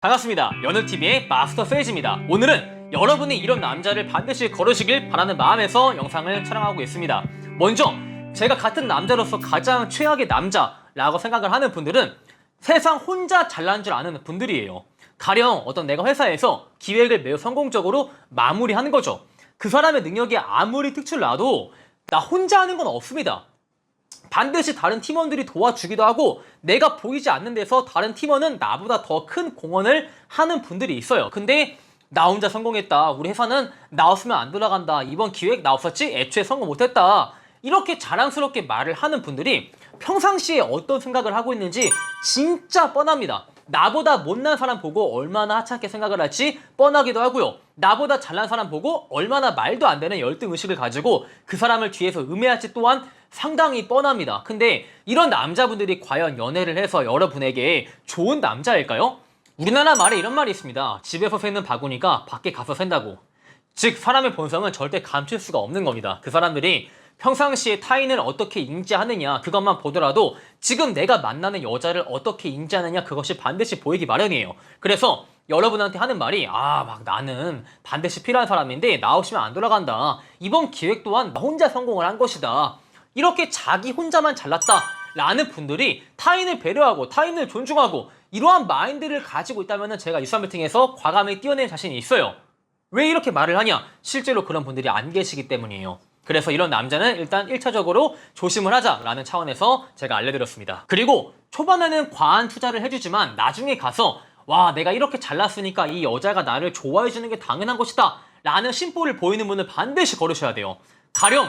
반갑습니다. 연우TV의 마스터 세이지입니다. 오늘은 여러분이 이런 남자를 반드시 거르시길 바라는 마음에서 영상을 촬영하고 있습니다. 먼저 제가 같은 남자로서 가장 최악의 남자라고 생각을 하는 분들은 세상 혼자 잘난 줄 아는 분들이에요. 가령 어떤 내가 회사에서 기획을 매우 성공적으로 마무리하는 거죠. 그 사람의 능력이 아무리 특출나도 나 혼자 하는 건 없습니다. 반드시 다른 팀원들이 도와주기도 하고 내가 보이지 않는 데서 다른 팀원은 나보다 더 큰 공헌을 하는 분들이 있어요. 근데 나 혼자 성공했다. 우리 회사는 나 없으면 안 돌아간다. 이번 기획 나 없었지? 애초에 성공 못했다. 이렇게 자랑스럽게 말을 하는 분들이 평상시에 어떤 생각을 하고 있는지 진짜 뻔합니다. 나보다 못난 사람 보고 얼마나 하찮게 생각을 할지 뻔하기도 하고요. 나보다 잘난 사람 보고 얼마나 말도 안 되는 열등의식을 가지고 그 사람을 뒤에서 음해할지 또한 상당히 뻔합니다. 근데 이런 남자분들이 과연 연애를 해서 여러분에게 좋은 남자일까요? 우리나라 말에 이런 말이 있습니다. 집에서 새는 바구니가 밖에 가서 샌다고. 즉 사람의 본성은 절대 감출 수가 없는 겁니다. 그 사람들이 평상시에 타인을 어떻게 인지하느냐 그것만 보더라도 지금 내가 만나는 여자를 어떻게 인지하느냐 그것이 반드시 보이기 마련이에요. 그래서 여러분한테 하는 말이 막 나는 반드시 필요한 사람인데 나 없이면 안 돌아간다. 이번 기획 또한 나 혼자 성공을 한 것이다. 이렇게 자기 혼자만 잘났다 라는 분들이 타인을 배려하고 타인을 존중하고 이러한 마인드를 가지고 있다면 제가 유스미팅에서 과감히 띄어낼 자신이 있어요. 왜 이렇게 말을 하냐? 실제로 그런 분들이 안 계시기 때문이에요. 그래서 이런 남자는 일단 1차적으로 조심을 하자라는 차원에서 제가 알려드렸습니다. 그리고 초반에는 과한 투자를 해주지만 나중에 가서 와 내가 이렇게 잘났으니까 이 여자가 나를 좋아해주는 게 당연한 것이다 라는 심보를 보이는 분을 반드시 거르셔야 돼요. 가령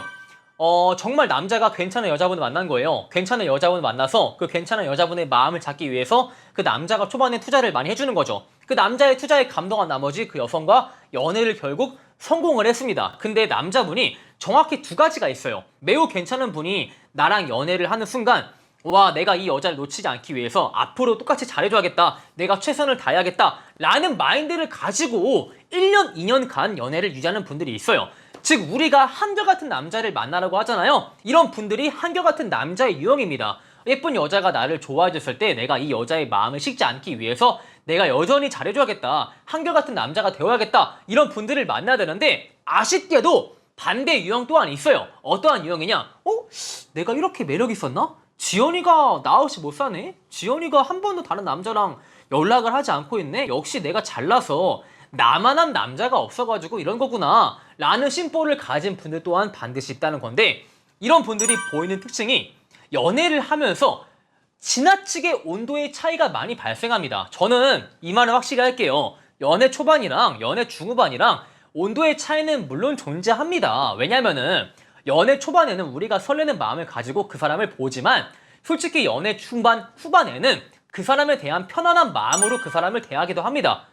정말 남자가 괜찮은 여자분을 만난 거예요. 괜찮은 여자분을 만나서 그 괜찮은 여자분의 마음을 잡기 위해서 그 남자가 초반에 투자를 많이 해주는 거죠. 그 남자의 투자에 감동한 나머지 그 여성과 연애를 결국 성공을 했습니다. 근데 남자분이 정확히 두 가지가 있어요. 매우 괜찮은 분이 나랑 연애를 하는 순간 와 내가 이 여자를 놓치지 않기 위해서 앞으로 똑같이 잘해줘야겠다. 내가 최선을 다해야겠다 라는 마인드를 가지고 1년, 2년간 연애를 유지하는 분들이 있어요. 즉 우리가 한결같은 남자를 만나라고 하잖아요. 이런 분들이 한결같은 남자의 유형입니다. 예쁜 여자가 나를 좋아해줬을 때 내가 이 여자의 마음을 식지 않기 위해서 내가 여전히 잘해줘야겠다. 한결같은 남자가 되어야겠다. 이런 분들을 만나야 되는데 아쉽게도 반대 유형 또한 있어요. 어떠한 유형이냐? 내가 이렇게 매력 있었나? 지연이가 나 없이 못 사네? 지연이가 한 번도 다른 남자랑 연락을 하지 않고 있네? 역시 내가 잘나서 나만한 남자가 없어가지고 이런 거구나 라는 심보를 가진 분들 또한 반드시 있다는 건데 이런 분들이 보이는 특징이 연애를 하면서 지나치게 온도의 차이가 많이 발생합니다. 저는 이 말을 확실히 할게요. 연애 초반이랑 연애 중후반이랑 온도의 차이는 물론 존재합니다. 왜냐면은 연애 초반에는 우리가 설레는 마음을 가지고 그 사람을 보지만 솔직히 연애 중반, 후반에는 그 사람에 대한 편안한 마음으로 그 사람을 대하기도 합니다.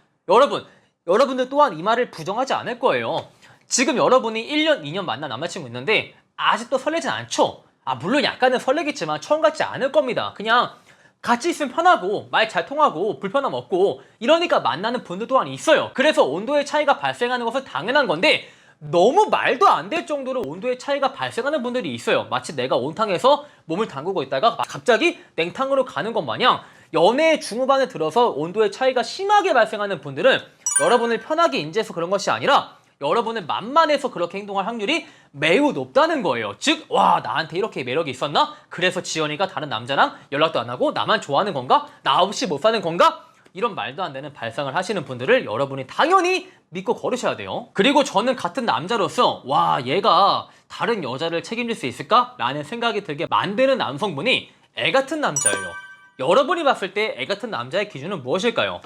여러분들 또한 이 말을 부정하지 않을 거예요. 지금 여러분이 1년, 2년 만난 남자친구 있는데 아직도 설레진 않죠? 물론 약간은 설레겠지만 처음 같지 않을 겁니다. 그냥 같이 있으면 편하고 말 잘 통하고 불편함 없고 이러니까 만나는 분들 또한 있어요. 그래서 온도의 차이가 발생하는 것은 당연한 건데 너무 말도 안 될 정도로 온도의 차이가 발생하는 분들이 있어요. 마치 내가 온탕에서 몸을 담그고 있다가 갑자기 냉탕으로 가는 것 마냥 연애 중후반에 들어서 온도의 차이가 심하게 발생하는 분들은 여러분을 편하게 인지해서 그런 것이 아니라 여러분을 만만해서 그렇게 행동할 확률이 매우 높다는 거예요. 즉, 와 나한테 이렇게 매력이 있었나? 그래서 지연이가 다른 남자랑 연락도 안 하고 나만 좋아하는 건가? 나 없이 못 사는 건가? 이런 말도 안 되는 발상을 하시는 분들을 여러분이 당연히 믿고 거르셔야 돼요. 그리고 저는 같은 남자로서 와 얘가 다른 여자를 책임질 수 있을까? 라는 생각이 들게 만드는 남성분이 애 같은 남자예요. 여러분이 봤을 때 애 같은 남자의 기준은 무엇일까요?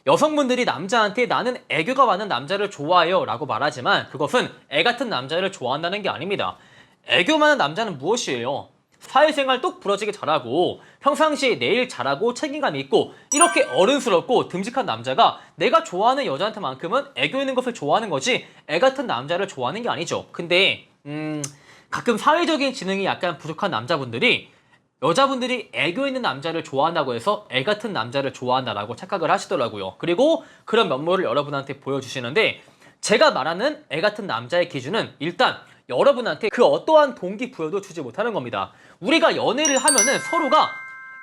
여성분들이 남자한테 나는 애교가 많은 남자를 좋아해요 라고 말하지만 그것은 애 같은 남자를 좋아한다는 게 아닙니다. 애교 많은 남자는 무엇이에요? 사회생활 똑 부러지게 잘하고 평상시에 내 일 잘하고 책임감 있고 이렇게 어른스럽고 듬직한 남자가 내가 좋아하는 여자한테만큼은 애교 있는 것을 좋아하는 거지 애 같은 남자를 좋아하는 게 아니죠. 근데 가끔 사회적인 지능이 약간 부족한 남자분들이 여자분들이 애교 있는 남자를 좋아한다고 해서 애 같은 남자를 좋아한다라고 착각을 하시더라고요. 그리고 그런 면모를 여러분한테 보여주시는데 제가 말하는 애 같은 남자의 기준은 일단 여러분한테 그 어떠한 동기부여도 주지 못하는 겁니다. 우리가 연애를 하면은 서로가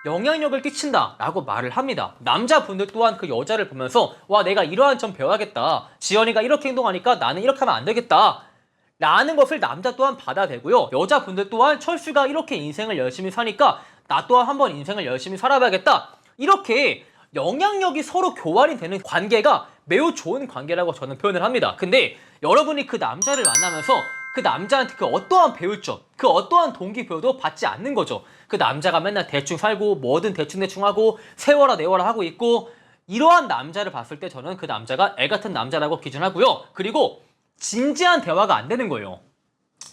영향력을 끼친다 라고 말을 합니다. 남자분들 또한 그 여자를 보면서 와, 내가 이러한 점 배워야겠다, 지연이가 이렇게 행동하니까 나는 이렇게 하면 안 되겠다 라는 것을 남자 또한 받아들고요. 여자분들 또한 철수가 이렇게 인생을 열심히 사니까 나 또한 한번 인생을 열심히 살아봐야겠다, 이렇게 영향력이 서로 교환이 되는 관계가 매우 좋은 관계라고 저는 표현을 합니다. 근데 여러분이 그 남자를 만나면서 그 남자한테 그 어떠한 배울점, 그 어떠한 동기부여도 받지 않는 거죠. 그 남자가 맨날 대충 살고 뭐든 대충대충 하고 세워라 내워라 하고 있고, 이러한 남자를 봤을 때 저는 그 남자가 애 같은 남자라고 기준하고요. 그리고 진지한 대화가 안 되는 거예요.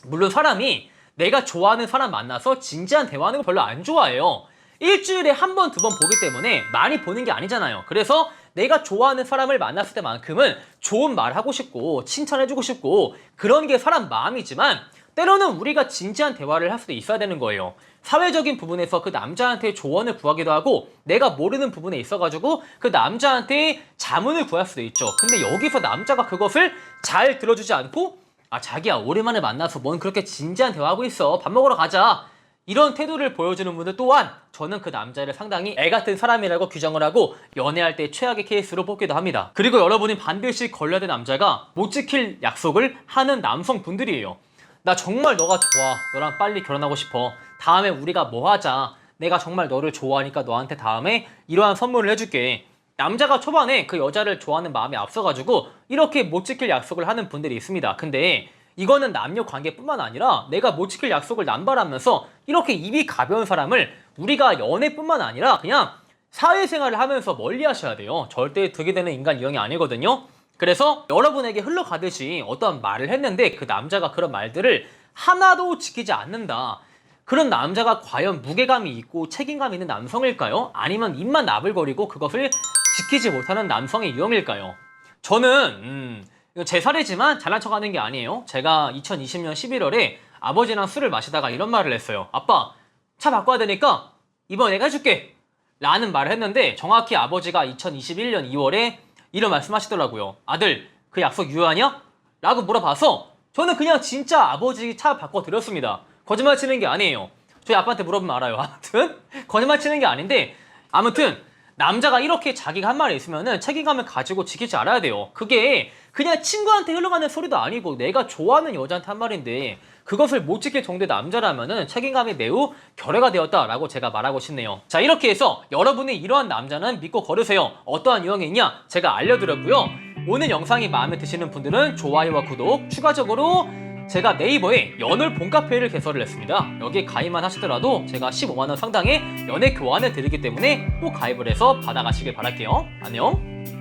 물론 사람이 내가 좋아하는 사람 만나서 진지한 대화하는 거 별로 안 좋아해요. 일주일에 한 번, 두 번 보기 때문에 많이 보는 게 아니잖아요. 그래서 내가 좋아하는 사람을 만났을 때만큼은 좋은 말 하고 싶고 칭찬해주고 싶고 그런 게 사람 마음이지만, 때로는 우리가 진지한 대화를 할 수도 있어야 되는 거예요. 사회적인 부분에서 그 남자한테 조언을 구하기도 하고, 내가 모르는 부분에 있어가지고 그 남자한테 자문을 구할 수도 있죠. 근데 여기서 남자가 그것을 잘 들어주지 않고, 아, 자기야 오랜만에 만나서 뭔 그렇게 진지한 대화하고 있어, 밥 먹으러 가자, 이런 태도를 보여주는 분들 또한 저는 그 남자를 상당히 애 같은 사람이라고 규정을 하고 연애할 때 최악의 케이스로 뽑기도 합니다. 그리고 여러분이 반드시 걸려야 될 남자가 못 지킬 약속을 하는 남성분들이에요. 나 정말 너가 좋아, 너랑 빨리 결혼하고 싶어, 다음에 우리가 뭐 하자, 내가 정말 너를 좋아하니까 너한테 다음에 이러한 선물을 해줄게. 남자가 초반에 그 여자를 좋아하는 마음이 앞서가지고 이렇게 못 지킬 약속을 하는 분들이 있습니다. 근데 이거는 남녀 관계뿐만 아니라 내가 못 지킬 약속을 남발하면서 이렇게 입이 가벼운 사람을 우리가 연애뿐만 아니라 그냥 사회생활을 하면서 멀리 하셔야 돼요. 절대 득이 되는 인간 유형이 아니거든요. 그래서 여러분에게 흘러가듯이 어떤 말을 했는데 그 남자가 그런 말들을 하나도 지키지 않는다, 그런 남자가 과연 무게감이 있고 책임감 있는 남성일까요? 아니면 입만 나불거리고 그것을 지키지 못하는 남성의 유형일까요? 저는 이거 제 사례지만 잘난 척하는 게 아니에요. 제가 2020년 11월에 아버지랑 술을 마시다가 이런 말을 했어요. 아빠, 차 바꿔야 되니까 이번 내가 해줄게 라는 말을 했는데, 정확히 아버지가 2021년 2월에 이런 말씀하시더라고요. 아들, 그 약속 유효하냐? 라고 물어봐서 저는 그냥 진짜 아버지 차 바꿔드렸습니다. 거짓말 치는 게 아니에요. 저희 아빠한테 물어보면 알아요. 아무튼 거짓말 치는 게 아닌데, 아무튼 남자가 이렇게 자기가 한 말이 있으면은 책임감을 가지고 지키지 않아야 돼요. 그게 그냥 친구한테 흘러가는 소리도 아니고 내가 좋아하는 여자한테 한 말인데 그것을 못 지킬 정도의 남자라면은 책임감이 매우 결여가 되었다라고 제가 말하고 싶네요. 자, 이렇게 해서 여러분이 이러한 남자는 믿고 걸으세요. 어떠한 유형이 있냐 제가 알려드렸고요. 오늘 영상이 마음에 드시는 분들은 좋아요와 구독, 추가적으로 제가 네이버에 연월 봄카페를 개설을 했습니다. 여기에 가입만 하시더라도 제가 15만원 상당의 연애 교환을 드리기 때문에 꼭 가입을 해서 받아가시길 바랄게요. 안녕.